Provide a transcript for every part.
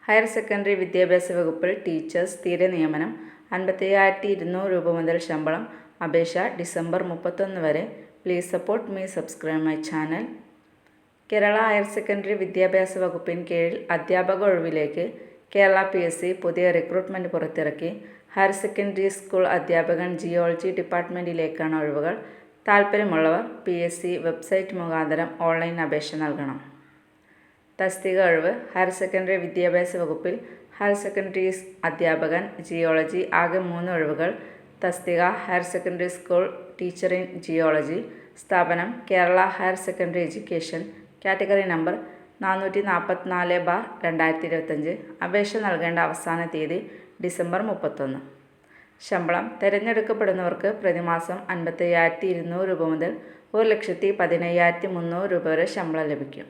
Higher secondary വിദ്യാഭ്യാസ വകുപ്പിൽ teachers സ്ഥിര നിയമനം 55,200 രൂപ മുതൽ ശമ്പളം. അപേക്ഷ ഡിസംബർ 31 വരെ. Please support me, subscribe my channel. Kerala higher secondary വിദ്യാഭ്യാസ വകുപ്പിന് കീഴിൽ അധ്യാപക ഒഴിവിലേക്ക് കേരള PSC പുതിയ റിക്രൂട്ട്മെൻറ്റ് പുറത്തിറക്കി. ഹയർ സെക്കൻഡറി സ്കൂൾ അധ്യാപകൻ ജിയോളജി ഡിപ്പാർട്ട്മെൻറ്റിലേക്കാണ് ഒഴിവുകൾ. താൽപ്പര്യമുള്ളവർ PSC വെബ്സൈറ്റ് മുഖാന്തരം ഓൺലൈൻ അപേക്ഷ നൽകണം. തസ്തിക ഒഴിവ്. ഹയർ സെക്കൻഡറി വിദ്യാഭ്യാസ വകുപ്പിൽ ഹയർ സെക്കൻഡറി അധ്യാപകൻ ജിയോളജി ആകെ 3 ഒഴിവുകൾ. തസ്തിക higher secondary school teacher in geology. സ്ഥാപനം Kerala higher secondary education. Category number 444/2025. അപേക്ഷ നൽകേണ്ട അവസാന തീയതി ഡിസംബർ 31. ശമ്പളം തിരഞ്ഞെടുക്കപ്പെടുന്നവർക്ക് പ്രതിമാസം 55,200 രൂപ മുതൽ 1,15,300 രൂപ വരെ ശമ്പളം ലഭിക്കും.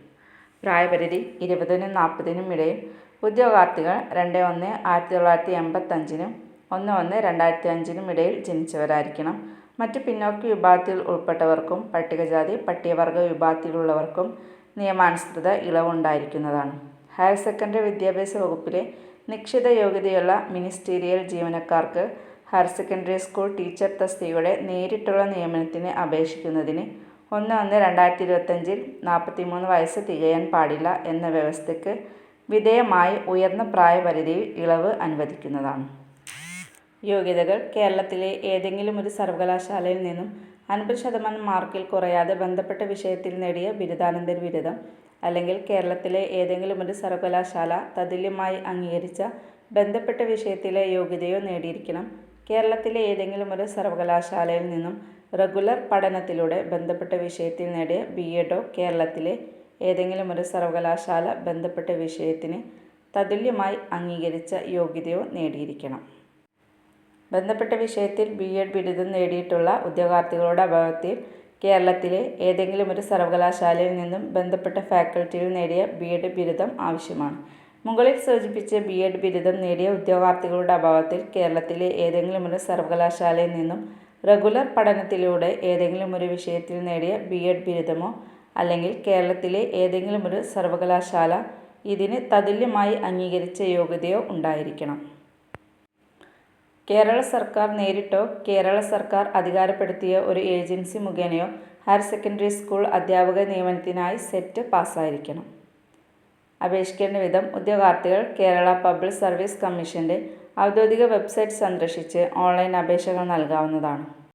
പ്രായപരിധി 20-നും 40-നും ഇടയിൽ. ഉദ്യോഗാർത്ഥികൾ 2/1/1985-നും 1/1/2005-നും ഇടയിൽ ജനിച്ചവരായിരിക്കണം. മറ്റ് പിന്നോക്ക വിഭാഗത്തിൽ ഉൾപ്പെട്ടവർക്കും പട്ടികജാതി പട്ടികവർഗ വിഭാഗത്തിലുള്ളവർക്കും നിയമാനുസൃത ഇളവുണ്ടായിരിക്കുന്നതാണ്. ഹയർ സെക്കൻഡറി വിദ്യാഭ്യാസ വകുപ്പിലെ നിശ്ചിത യോഗ്യതയുള്ള മിനിസ്റ്റീരിയൽ ജീവനക്കാർക്ക് ഹയർ സെക്കൻഡറി സ്കൂൾ ടീച്ചർ തസ്തികയുടെ നേരിട്ടുള്ള നിയമനത്തിന് അപേക്ഷിക്കുന്നതിന് 1/1/2025 43 വയസ്സ് തികയാൻ പാടില്ല എന്ന വ്യവസ്ഥയ്ക്ക് വിധേയമായി ഉയർന്ന പ്രായപരിധിയിൽ ഇളവ് അനുവദിക്കുന്നതാണ്. യോഗ്യതകൾ: കേരളത്തിലെ ഏതെങ്കിലും ഒരു സർവകലാശാലയിൽ നിന്നും 50% മാർക്കിൽ കുറയാതെ ബന്ധപ്പെട്ട വിഷയത്തിൽ നേടിയ ബിരുദാനന്തര ബിരുദം, അല്ലെങ്കിൽ കേരളത്തിലെ ഏതെങ്കിലും ഒരു സർവകലാശാല തത്തുല്യമായി അംഗീകരിച്ച ബന്ധപ്പെട്ട വിഷയത്തിലെ യോഗ്യതയോ നേടിയിരിക്കണം. കേരളത്തിലെ ഏതെങ്കിലും ഒരു സർവകലാശാലയിൽ നിന്നും റെഗുലർ പഠനത്തിലൂടെ ബന്ധപ്പെട്ട വിഷയത്തിൽ നേടിയ BEdോ കേരളത്തിലെ ഏതെങ്കിലും ഒരു സർവകലാശാല ബന്ധപ്പെട്ട വിഷയത്തിന് തത്തുല്യമായി അംഗീകരിച്ച യോഗ്യതയോ നേടിയിരിക്കണം. ബന്ധപ്പെട്ട വിഷയത്തിൽ BEd ബിരുദം നേടിയിട്ടുള്ള ഉദ്യോഗാർത്ഥികളുടെ അഭാവത്തിൽ കേരളത്തിലെ ഏതെങ്കിലും ഒരു സർവകലാശാലയിൽ നിന്നും ബന്ധപ്പെട്ട ഫാക്കൽറ്റിയിൽ നേടിയ BEd ബിരുദം ആവശ്യമാണ്. മുകളിൽ സൂചിപ്പിച്ച BEd ബിരുദം നേടിയ ഉദ്യോഗാർത്ഥികളുടെ അഭാവത്തിൽ കേരളത്തിലെ ഏതെങ്കിലും ഒരു സർവകലാശാലയിൽ നിന്നും റെഗുലർ പഠനത്തിലൂടെ ഏതെങ്കിലും ഒരു വിഷയത്തിൽ നേടിയ BEd ബിരുദമോ, അല്ലെങ്കിൽ കേരളത്തിലെ ഏതെങ്കിലും ഒരു സർവകലാശാല ഇതിന് തത്തുല്യമായി അംഗീകരിച്ച യോഗ്യതയോ ഉണ്ടായിരിക്കണം. കേരള സർക്കാർ നേരിട്ടോ കേരള സർക്കാർ അധികാരപ്പെടുത്തിയ ഒരു ഏജൻസി മുഖേനയോ ഹയർ സെക്കൻഡറി സ്കൂൾ അധ്യാപക നിയമനത്തിനായി സെറ്റ് പാസ്സായിരിക്കണം. അപേക്ഷിക്കേണ്ട വിധം: ഉദ്യോഗാർത്ഥികൾ കേരള പബ്ലിക് സർവീസ് കമ്മീഷൻ്റെ ഔദ്യോഗിക വെബ്സൈറ്റ് സന്ദർശിച്ച് ഓൺലൈൻ അപേക്ഷകൾ നൽകാവുന്നതാണ്.